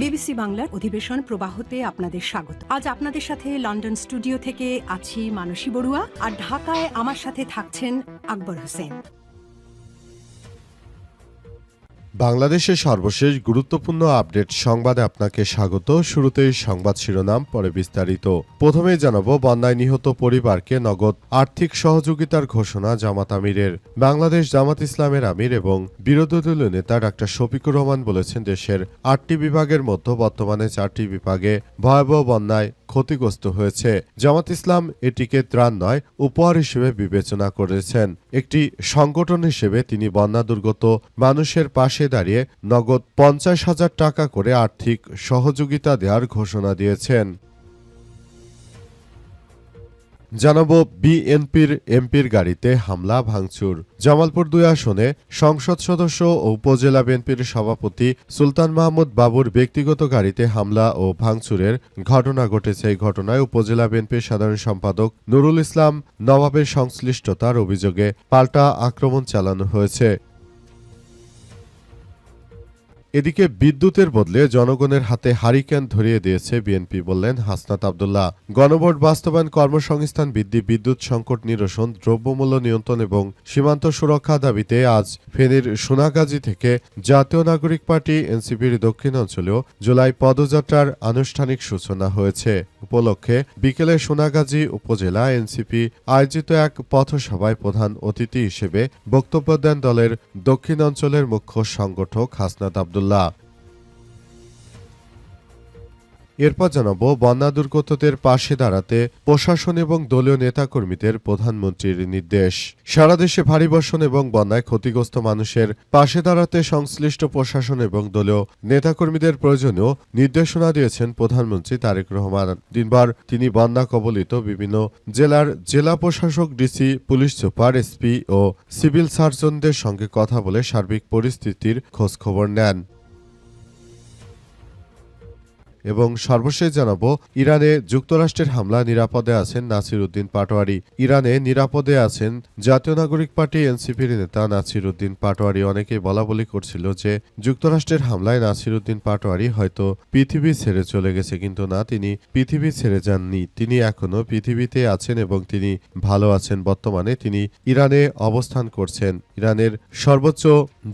BBC বাংলার অধিবেশন প্রবাহতে আপনাদের স্বাগত। আজ আপনাদের সাথে লন্ডন স্টুডিও থেকে আছি মানসী বড়ুয়া, আর ঢাকায় আমার সাথে থাকছেন আকবর হোসেন। বাংলাদেশের সর্বশেষ গুরুত্বপূর্ণ আপডেট সংবাদে আপনাকে স্বাগত। শুরুতেই সংবাদ শিরোনাম, পরে বিস্তারিত। প্রথমেই জানাবো, বন্যায় নিহত পরিবারকে নগদ আর্থিক সহযোগিতার ঘোষণা জামাত আমিরের। বাংলাদেশ জামাত ইসলামের আমির এবং বিরোধী দলীয় নেতা ডাক্তার শফিকুর রহমান বলেছেন, দেশের ৮টি বিভাগের মধ্যে বর্তমানে ৪টি বিভাগে ভয়াবহ বন্যায় ক্ষতিগ্রস্ত হয়েছে। জামাত ইসলাম এটিকে ত্রাণ নয়, উপহার হিসেবে বিবেচনা করেছেন। একটি সংগঠন হিসেবে তিনি বন্যা দুর্গত মানুষের পাশে দাঁড়িয়ে নগদ ৫০,০০০ টাকা করে আর্থিক সহযোগিতা দেওয়ার ঘোষণা দিয়েছেন। জানাবো, বিএনপির এমপির গাড়িতে হামলা ভাঙচুর। জামালপুর ২ আসনে সংসদ সদস্য ও উপজেলা বিএনপির সভাপতি সুলতান মাহমুদ বাবুর ব্যক্তিগত গাড়িতে হামলা ও ভাঙচুরের ঘটনা ঘটেছে। এই ঘটনায় উপজেলা বিএনপির সাধারণ সম্পাদক নুরুল ইসলাম নবাবের সংশ্লিষ্টতার অভিযোগে পাল্টা আক্রমণ চালানো হয়েছে। এদিকে বিদ্যুতের বদলে জনগণের হাতে হারিকেন ধরিয়ে দিয়েছে বিএনপি, বললেন হাসনাত আব্দুল্লাহ। গণভোট বাস্তবায়ন, কর্মসংস্থান বৃদ্ধি, বিদ্যুৎ সংকট নিরসন, দ্রব্যমূল্য নিয়ন্ত্রণ এবং সীমান্ত সুরক্ষা দাবিতে আজ ফেনীর সোনাগাজী থেকে জাতীয় নাগরিক পার্টি এনসিপির দক্ষিণাঞ্চলেও জুলাই পদযাত্রার আনুষ্ঠানিক সূচনা হয়েছে। উপলক্ষে বিকেলে সোনাগাজী উপজেলা এনসিপি আয়োজিত এক পথসভায় প্রধান অতিথি হিসেবে বক্তব্য দেন দলের দক্ষিণাঞ্চলের মুখ্য সংগঠক হাসনাত আব্দুল্লাহ। এরপর জানাবো, বন্যা দুর্গতদের পাশে দাঁড়াতে প্রশাসন এবং দলীয় নেতাকর্মীদের প্রধানমন্ত্রীর নির্দেশ। সারা দেশে ভারী বর্ষণ এবং বন্যায় ক্ষতিগ্রস্ত মানুষের পাশে দাঁড়াতে সংশ্লিষ্ট প্রশাসন এবং দলীয় নেতাকর্মীদের প্রয়োজনীয় নির্দেশনা দিয়েছেন প্রধানমন্ত্রী তারেক রহমান। দিনভর তিনি বন্যা কবলিত বিভিন্ন জেলার জেলা প্রশাসক, ডিসি, পুলিশ সুপার, এসপি ও সিভিল সার্জনদের সঙ্গে কথা বলে সার্বিক পরিস্থিতির খোঁজখবর নেন। এবং সর্বশেষ জানাবো, ইরানে যুক্তরাষ্ট্রের হামলা নিরাপদে আছেন নাসির উদ্দিন পাটোয়ারি। ইরানে নিরাপদে আছেন জাতীয় নাগরিক পার্টি এনসিপির নেতা নাসির উদ্দিন পাটোয়ারি। অনেকেই বলাবলি করছিল যে যুক্তরাষ্ট্রের হামলায় নাসির উদ্দিন পাটোয়ারি হয়তো পৃথিবী ছেড়ে চলে গেছে, কিন্তু না, তিনি পৃথিবী ছেড়ে যাননি। তিনি এখনো পৃথিবীতে আছেন এবং তিনি ভালো আছেন। বর্তমানে তিনি ইরানে অবস্থান করছেন। ইরানের সর্বোচ্চ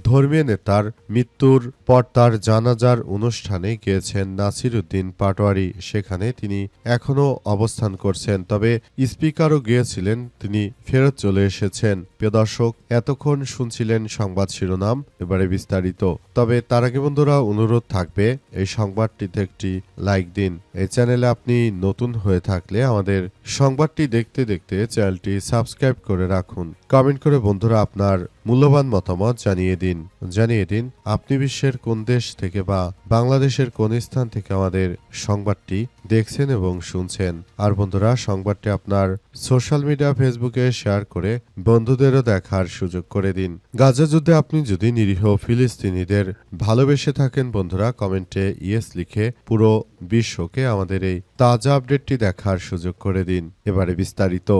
ধর্মীয় নেতার মৃত্যুর পর তার জানাজার অনুষ্ঠানে গিয়েছেন নাসির উদ্দিন পাটোয়ারি। সেখানে তিনি এখনও অবস্থান করছেন। তবে স্পিকারও গিয়েছিলেন, তিনি ফেরত চলে এসেছেন। প্রিয় দর্শক, এতক্ষণ শুনছিলেন সংবাদ শিরোনাম, এবারে বিস্তারিত। তবে তার আগে বন্ধুরা, অনুরোধ থাকবে এই সংবাদটিতে একটি লাইক দিন। এই চ্যানেলে আপনি নতুন হয়ে থাকলে আমাদের সংবাদটি দেখতে দেখতে চ্যানেলটি সাবস্ক্রাইব করে রাখুন। কমেন্ট করে বন্ধুরা আপনার মূল্যবান মতামত জানিয়ে দিন আপনি বিশ্বের কোন দেশ থেকে বা বাংলাদেশের কোন স্থান থেকে আমাদের সংবাদটি দেখছেন এবং শুনছেন। আর বন্ধুরা, সংবাদটি আপনার সোশ্যাল মিডিয়া ফেসবুকে শেয়ার করে বন্ধুদেরও দেখার সুযোগ করে দিন। গাজা যুদ্ধে আপনি যদি নিরীহ ফিলিস্তিনিদের ভালোবেসে থাকেন বন্ধুরা, কমেন্টে ইয়েস লিখে পুরো বিশ্বকে আমাদের এই তাজা আপডেটটি দেখার সুযোগ করে দিন। এবারে বিস্তারিত।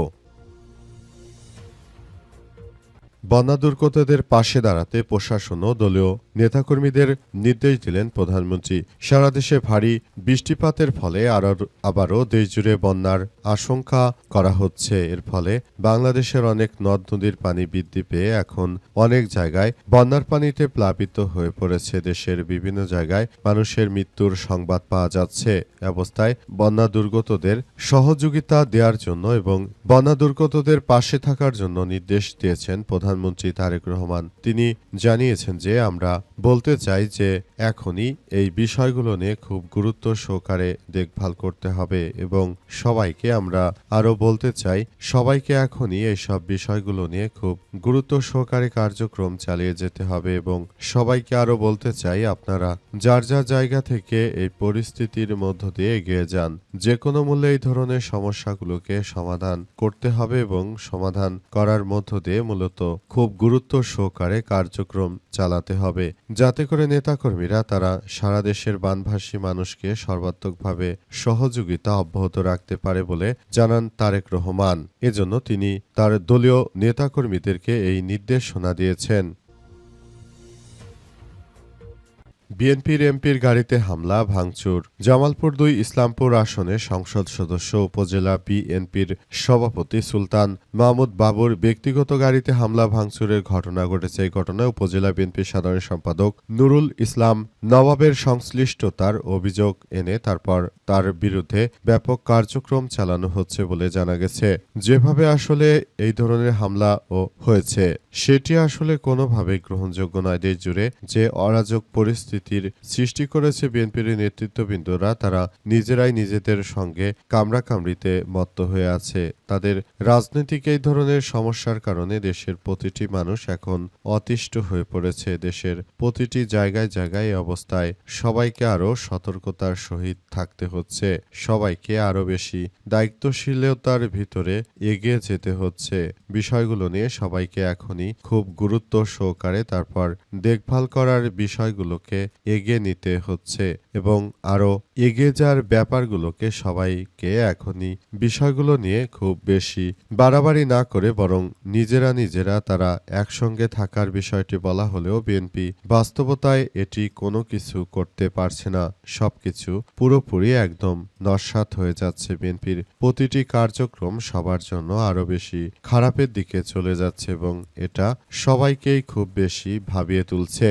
বন্যা দুর্গতদের পাশে দাঁড়াতে প্রশাসন ও দলীয় নেতাকর্মীদের নির্দেশ দিলেন প্রধানমন্ত্রী। সারা দেশে ভারী বৃষ্টিপাতের ফলে আবারও দেশজুড়ে বন্যার আশঙ্কা করা হচ্ছে। এর ফলে বাংলাদেশের অনেক নদ নদীর পানি বৃদ্ধি পেয়ে এখন অনেক জায়গায় বন্যার পানিতে প্লাবিত হয়ে পড়েছে। দেশের বিভিন্ন জায়গায় মানুষের মৃত্যুর সংবাদ পাওয়া যাচ্ছে। অবস্থায় বন্যা দুর্গতদের সহযোগিতা দেওয়ার জন্য এবং বন্যা দুর্গতদের পাশে থাকার জন্য নির্দেশ দিয়েছেন প্রধানমন্ত্রী তারেক রহমান। তিনি জানিয়েছেন যে আমরা বলতে চাই যে এখনই এই বিষয়গুলো নিয়ে খুব গুরুত্ব সহকারে দেখভাল করতে হবে এবং সবাইকে আমরা আরো বলতে চাই সবাইকে এখনই এইসব বিষয়গুলো নিয়ে খুব গুরুত্ব সহকারে কার্যক্রম চালিয়ে যেতে হবে এবং সবাইকে আরো বলতে চাই আপনারা যার যার জায়গা থেকে এই পরিস্থিতির মধ্য দিয়ে এগিয়ে যান। যে কোনো মূল্যে এই ধরনের সমস্যাগুলোকে সমাধান করতে হবে এবং সমাধান করার মধ্য দিয়ে মূলত খুব গুরুত্ব সহকারে কার্যক্রম চালাতে হবে, যাতে করে নেতাকর্মীরা তারা সারা দেশের বানভাসী মানুষকে সর্বাত্মকভাবে সহযোগিতা অব্যাহত রাখতে পারে বলে জানান তারেক রহমান। এজন্য তিনি তার দলীয় নেতাকর্মীদেরকে এই নির্দেশনা দিয়েছেন। বিএনপির এমপির গাড়িতে হামলা ভাঙচুর। জামালপুর ২ ইসলামপুর আসনে সংসদ সদস্য উপজেলা বিএনপির সভাপতি সুলতান মাহমুদ বাবুর ব্যক্তিগত গাড়িতে হামলা ভাঙচুরের ঘটনা ঘটেছে। এই ঘটনায় উপজেলা বিএনপির সাধারণ সম্পাদক নুরুল ইসলাম নবাবের সংশ্লিষ্টতার অভিযোগ এনে তারপর তার বিরুদ্ধে ব্যাপক কার্যক্রম চালানো হচ্ছে বলে জানা গেছে। যেভাবে আসলে এই ধরনের হামলা হয়েছে সেটি আসলে কোনোভাবেই গ্রহণযোগ্য নয়। দেশ জুড়ে যে অরাজক পরিস্থিতির সৃষ্টি করেছে বিএনপির নেতৃত্ববৃন্দরা, তারা নিজেরাই নিজেদের সঙ্গে কামড়াকামড়িতে মত্ত হয়ে আছে। তাদের রাজনৈতিক এই ধরনের সমস্যার কারণে দেশের প্রতিটি মানুষ এখন অতিষ্ঠ হয়ে পড়েছে। দেশের প্রতিটি জায়গায় জায়গায় এই অবস্থায় সবাইকে আরও সতর্কতার সহিত থাকতে হচ্ছে, সবাইকে আরও বেশি দায়িত্বশীলতার ভিতরে এগিয়ে যেতে হচ্ছে। বিষয়গুলো নিয়ে সবাইকে এখনই খুব গুরুত্ব সহকারে তারপর দেখভাল করার বিষয়গুলোকে এগিয়ে নিতে হচ্ছে এবং আরও এগিয়ে যাওয়ার ব্যাপারগুলোকে সবাইকে এখনই বিষয়গুলো নিয়ে খুব বেশি বাড়াবাড়ি না করে বরং নিজেরা তারা একসঙ্গে থাকার বিষয়টি বলা হলেও বিএনপি বাস্তবতায় এটি কোনো কিছু করতে পারছে না। সবকিছু পুরোপুরি একদম নস্যাৎ হয়ে যাচ্ছে। বিএনপির প্রতিটি কার্যক্রম সবার জন্য আরও বেশি খারাপের দিকে চলে যাচ্ছে এবং এটা সবাইকেই খুব বেশি ভাবিয়ে তুলছে।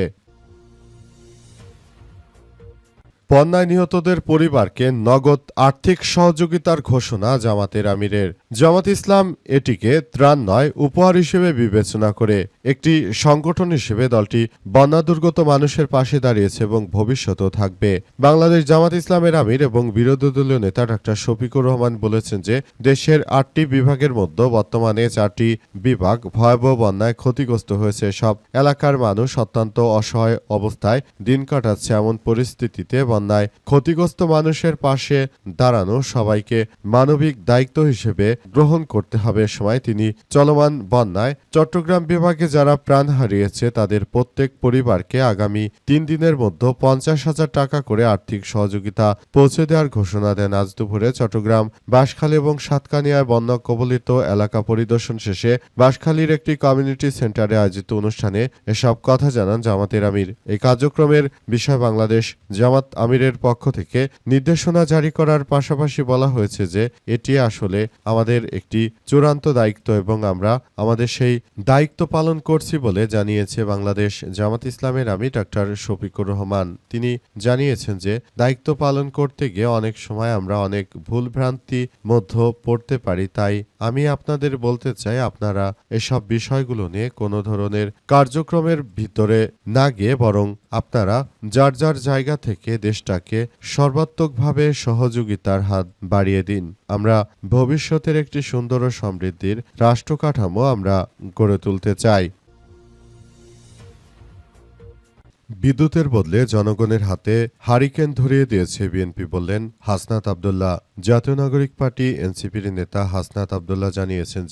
বন্যায় নিহতদের পরিবারকে নগদ আর্থিক সহযোগিতার ঘোষণা জামাতের আমিরের। জামাত ইসলাম এটিকে ত্রাণ নয় উপহার হিসেবে বিবেচনা করে একটি সংগঠন হিসেবে দলটি বন্যা দুর্গত মানুষের পাশে দাঁড়িয়েছে এবং ভবিষ্যতেও থাকবে। বাংলাদেশ জামাত ইসলামের আমির এবং বিরোধী দলীয় নেতা ডাক্তার শফিকুর রহমান বলেছেন যে দেশের ৮টি বিভাগের মধ্যে বর্তমানে ৪টি বিভাগ ভয়াবহ বন্যায় ক্ষতিগ্রস্ত হয়েছে। সব এলাকার মানুষ অত্যন্ত অসহায় অবস্থায় দিন কাটাচ্ছে। এমন পরিস্থিতিতে বন্যায় ক্ষতিগ্রস্ত মানুষের পাশে দাঁড়ানো সবাইকে মানবিক দায়িত্ব হিসেবে গ্রহণ করতে হবে। সময় তিনি চলমান বন্যায় চট্টগ্রাম বিভাগে যারা প্রাণ হারিয়েছে তাদের প্রত্যেক পরিবারকে আগামী ৩ দিনের মধ্যে ৫০,০০০ টাকা করে আর্থিক সহযোগিতা পৌঁছে দেওয়ার ঘোষণা দেন। আজ দুপুরে চট্টগ্রাম বাঁশখালী এবং সাতকানিয়ায় বন্যা কবলিত এলাকা পরিদর্শন শেষে বাঁশখালীর একটি কমিউনিটি সেন্টারে আয়োজিত অনুষ্ঠানে এসব কথা জানান জামাতের আমির। এই কার্যক্রমের বিষয় বাংলাদেশ জামাত আমিরের পক্ষ থেকে নির্দেশনা জারি করার পাশাপাশি বলা হয়েছে যে এটি আসলে আমাদের একটি চূড়ান্ত দায়িত্ব এবং আমরা আমাদের সেই দায়িত্ব পালন করছি বলে জানিয়েছে বাংলাদেশ জামাত ইসলামের আমির ডাক্তার শফিকুর রহমান। তিনি জানিয়েছেন যে দায়িত্ব পালন করতে গিয়ে অনেক সময় আমরা অনেক ভুলভ্রান্তি মধ্যে পড়তে পারি। তাই আমি আপনাদের বলতে চাই আপনারা এসব বিষয়গুলো নিয়ে কোনো ধরনের কার্যক্রমের ভিতরে না গিয়ে বরং আপনারা যার যার জায়গা থেকে দেশটাকে সর্বাত্মকভাবে সহযোগিতার হাত বাড়িয়ে দিন। আমরা ভবিষ্যতের একটি সুন্দর ও সমৃদ্ধির রাষ্ট্র কাঠামো আমরা গড়ে তুলতে চাই। বিদ্যুতের বদলে জনগণের হাতে হারিকেন ধরিয়ে দিয়েছে বিএনপি বললেন হাসনাত আব্দুল্লাহ। জাতীয় নাগরিক পার্টি এনসিপির নেতা হাসনাত আব্দুল্লাহ জানিয়েছেন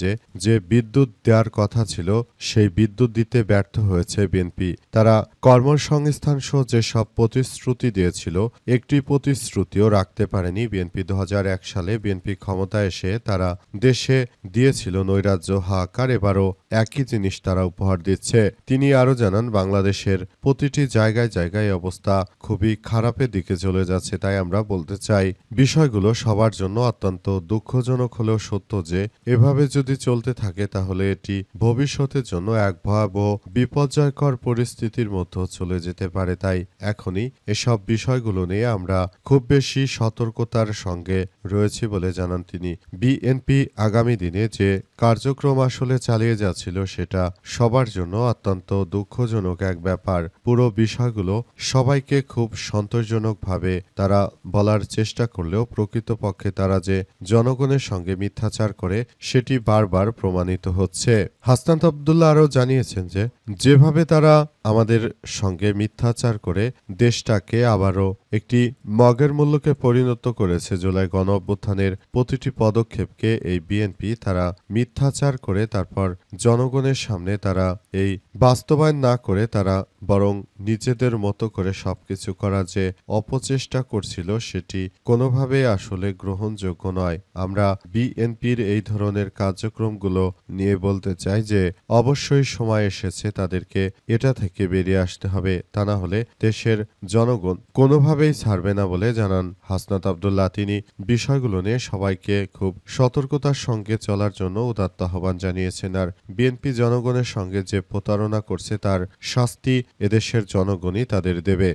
যে বিদ্যুৎ দেওয়ার কথা ছিল সেই বিদ্যুৎ দিতে ব্যর্থ হয়েছে বিএনপি। তারা কর্মসংস্থান সহ যেসব প্রতিশ্রুতি দিয়েছিল একটি প্রতিশ্রুতিও রাখতে পারেনি বিএনপি। ২০০১ সালে বিএনপি ক্ষমতায় এসে তারা দেশে দিয়েছিল নৈরাজ্য হাহাকার, এবারও একই জিনিস তারা উপহার দিচ্ছে। তিনি আরও জানান বাংলাদেশের প্রতিটি জায়গায় জায়গায় অবস্থা খুবই খারাপের দিকে চলে যাচ্ছে। তাই আমরা বলতে চাই বিষয়গুলো সবার জন্য অত্যন্ত দুঃখজনক হলেও সত্য যে এভাবে যদি চলতে থাকে তাহলে এটি ভবিষ্যতের জন্য এক ভয়াবহ বিপর্যয়কর পরিস্থিতির মধ্যে চলে যেতে পারে। তাই এখনই এসব বিষয়গুলো নিয়ে আমরা খুব বেশি সতর্কতার সঙ্গে রয়েছি বলে জানান তিনি। বিএনপি আগামী দিনে যে কার্যক্রম আসলে চালিয়ে যাচ্ছিল সেটা সবার জন্য অত্যন্ত দুঃখজনক এক ব্যাপার। পুরো বিষয়গুলো সবাইকে খুব সন্তোষজনকভাবে তারা বলার চেষ্টা করলেও প্রকৃতপক্ষে তারা যে জনগণের সঙ্গে মিথ্যাচার করে সেটি বারবার প্রমাণিত হচ্ছে। হাসনাত আব্দুল্লাহ আরও জানিয়েছেন যে যেভাবে তারা আমাদের সঙ্গে মিথ্যাচার করে দেশটাকে আবারও একটি মগের মূল্যকে পরিণত করেছে। জুলাই গণ অভ্যুত্থানের প্রতিটি পদক্ষেপকে এই বিএনপি তারা মিথ্যাচার করে তারপর জনগণের সামনে তারা এই বাস্তবায়ন না করে তারা বরং নিজেদের মতো করে সবকিছু করা যে অপচেষ্টা করছিল সেটি কোনোভাবেই আসলে গ্রহণযোগ্য নয়। আমরা বিএনপির এই ধরনের কার্যক্রমগুলো নিয়ে বলতে চাই যে অবশ্যই সময় এসেছে তাদেরকে এটা থেকে থেকে বেরিয়ে আসতে হবে, তা না হলে দেশের জনগণ কোনোভাবেই ছাড়বে না বলে জানান হাসনাত আব্দুল্লাহ। তিনি বিষয়গুলো নিয়ে সবাইকে খুব সতর্কতার সঙ্গে চলার জন্য উদাত্ত আহ্বান জানিয়েছেন। আর বিএনপি জনগণের সঙ্গে যে প্রতারণা করছে তার শাস্তি এদেশের জনগণই তাদের দেবে।